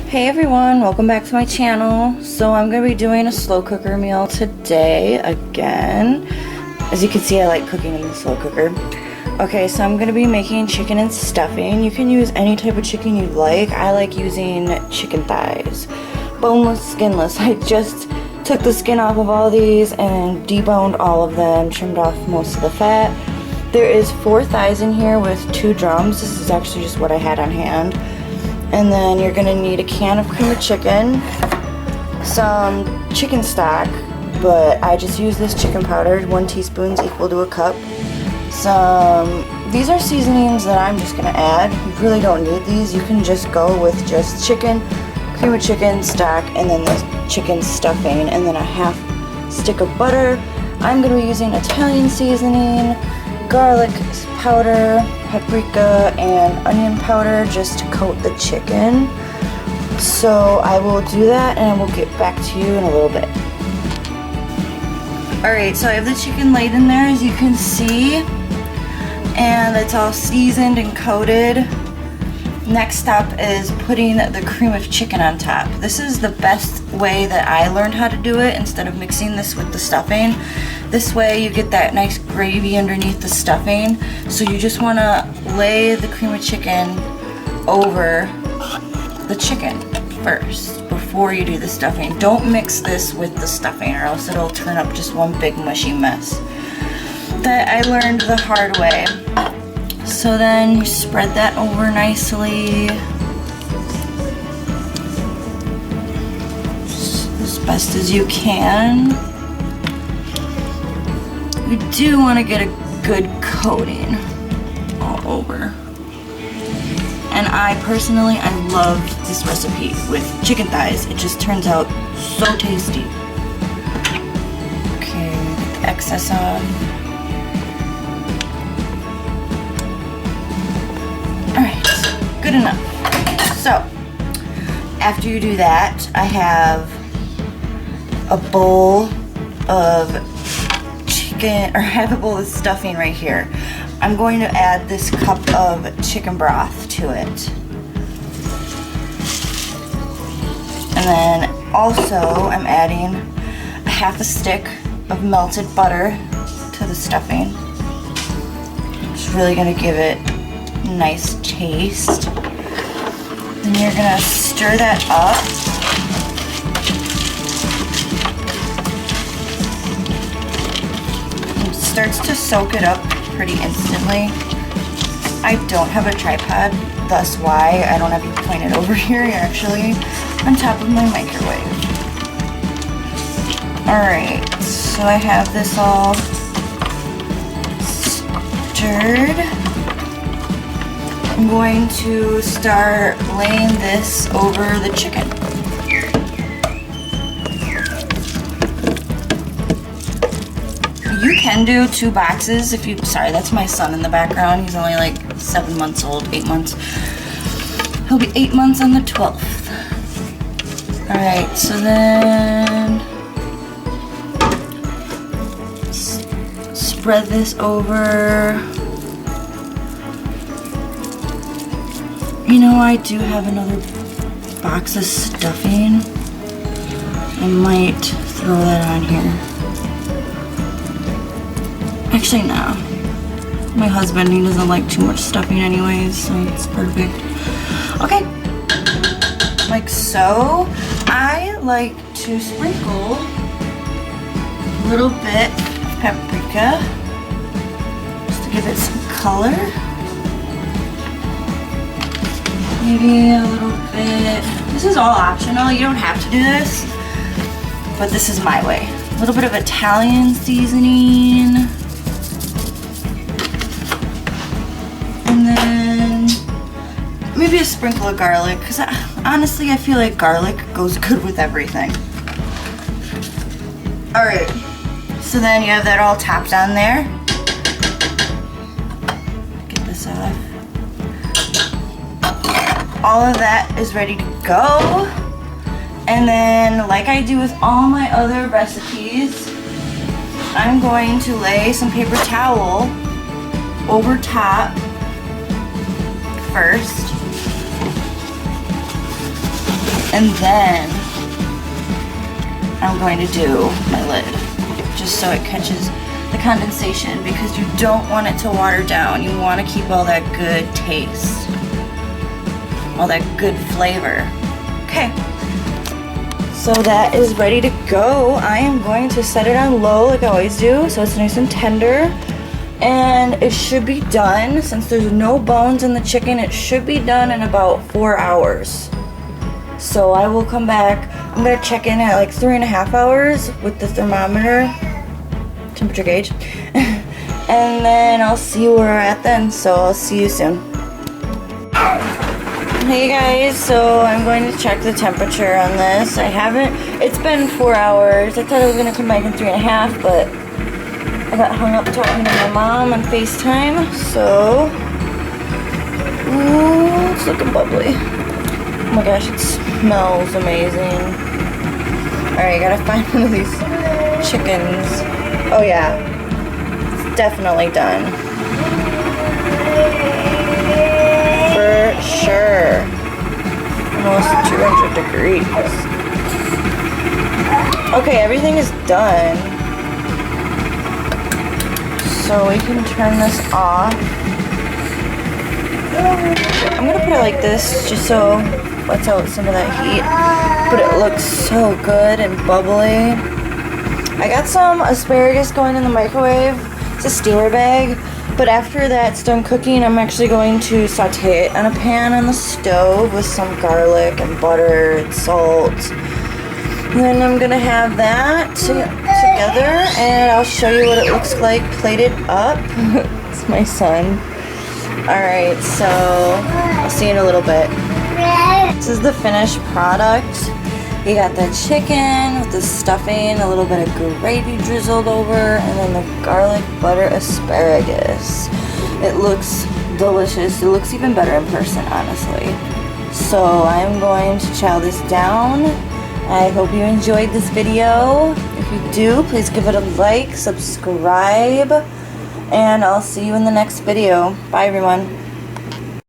Hey everyone, welcome back to my channel. So I'm going to be doing a slow cooker meal today again. As you can see, I like cooking in the slow cooker. Okay, so I'm going to be making chicken and stuffing. You can use any type of chicken you like. I like using chicken thighs. Boneless, skinless. I just took the skin off of all these and deboned all of them, trimmed off most of the fat. There is 4 thighs in here with 2 drums. This is actually just what I had on hand. And then you're gonna need a can of cream of chicken, some chicken stock, but I just use this chicken powder. 1 teaspoon is equal to a cup. These are seasonings that I'm just gonna add. You really don't need these. You can just go with just chicken, cream of chicken stock, and then the chicken stuffing, and then a half stick of butter. I'm gonna be using Italian seasoning, garlic powder, paprika, and onion powder just to coat the chicken. So I will do that and I will get back to you in a little bit. Alright, so I have the chicken laid in there, as you can see, and it's all seasoned and coated. Next step is putting the cream of chicken on top. This is the best way that I learned how to do it, instead of mixing this with the stuffing. This way you get that nice gravy underneath the stuffing. So you just want to lay the cream of chicken over the chicken first before you do the stuffing. Don't mix this with the stuffing, or else it'll turn up just one big mushy mess. That I learned the hard way. So then you spread that over nicely, as best as you can. You do want to get a good coating all over. And I personally, I love this recipe with chicken thighs. It just turns out so tasty. Okay, get the excess on. Alright, good enough. So, after you do that, I have a bowl of chicken, or I have a bowl of stuffing right here. I'm going to add this cup of chicken broth to it. And then also I'm adding a half a stick of melted butter to the stuffing. It's really going to give it a nice taste. Then you're going to stir that up. It starts to soak it up pretty instantly. I don't have a tripod, thus why I don't have you pointed over here. You're actually on top of my microwave. Alright, so I have this all stirred. I'm going to start laying this over the chicken. You can do 2 boxes if you, sorry, that's my son in the background. He's only like 7 months old, 8 months. He'll be 8 months on the 12th. Alright, so then spread this over. You know, I do have another box of stuffing. I might throw that on here. Actually, no. My husband, he doesn't like too much stuffing anyways, so it's perfect. Okay. Like so. I like to sprinkle a little bit of paprika just to give it some color. Maybe a little bit. This is all optional. You don't have to do this, but this is my way. A little bit of Italian seasoning. And then maybe a sprinkle of garlic, because honestly I feel like garlic goes good with everything. Alright, so then you have that all topped on there. Get this off. All of that is ready to go. And then, like I do with all my other recipes, I'm going to lay some paper towel over top first. And then I'm going to do my lid, just so it catches the condensation, because you don't want it to water down. You want to keep all that good taste, all that good flavor. Okay, so that is ready to go. I am going to set it on low like I always do, so it's nice and tender. And it should be done, since there's no bones in the chicken, it should be done in about 4 hours. So I will come back. I'm gonna check in at like 3.5 hours with the thermometer, temperature gauge, and then I'll see where we're at then. So I'll see you soon. Hey guys, so I'm going to check the temperature on this. It's been 4 hours. I thought I was gonna come back in 3.5, but I got hung up talking to my mom on FaceTime, so it's looking bubbly. Oh my gosh, it smells amazing. Alright, gotta find one of these chickens. Oh yeah, it's definitely done. For sure. Almost 200 degrees. Okay, everything is done. So we can turn this off. I'm gonna put it like this, just so lets out some of that heat. But it looks so good and bubbly. I got some asparagus going in the microwave. It's a steamer bag. But after that's done cooking, I'm actually going to saute it on a pan on the stove with some garlic and butter and salt. And then I'm gonna have that together, and I'll show you what it looks like plated up. It's my son. Alright, so I'll see you in a little bit. This is the finished product. You got the chicken with the stuffing, a little bit of gravy drizzled over, and then the garlic butter asparagus. It looks delicious. It looks even better in person, honestly. So I'm going to chow this down. I hope you enjoyed this video. If you do, please give it a like, subscribe, and I'll see you in the next video. Bye everyone.